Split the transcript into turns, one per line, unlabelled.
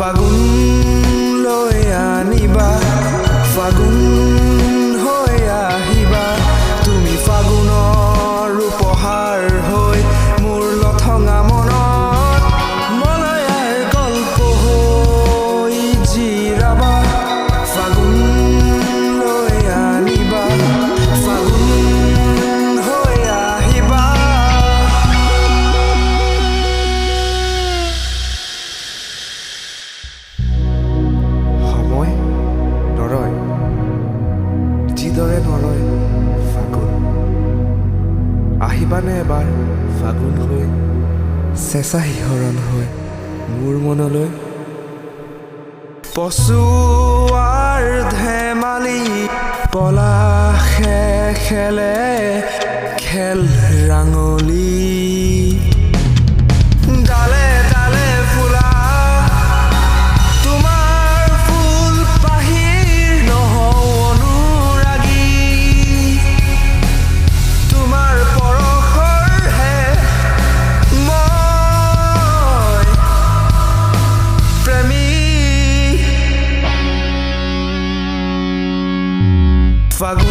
ফাগুন লৈ আনিবা ফাগুন হৈ আহিবা তুমি ফাগুনৰ উপহাৰ হৈ মোৰ লঠঙা মনত মলয়াৰ গল্প হৈ জিৰাবা ফাগুন লৈ আনিবা ফাগুন হৈ আহিবা সময় নৰয় যিদৰে নৰয় ফাগুন আহিবানে এবাৰ ফাগুন হৈ চেঁচা শিহৰণ হৈ মোৰ মনলৈ পচুৱাৰ ধেমালি পলাশে খেলে খেল ৰাঙলী ডালে ডালে ফুলা তোমাৰ ফুল পাহিৰ নহওঁ অনুৰাগী তোমাৰ পৰশৰহে মই প্ৰেমী ফাগুন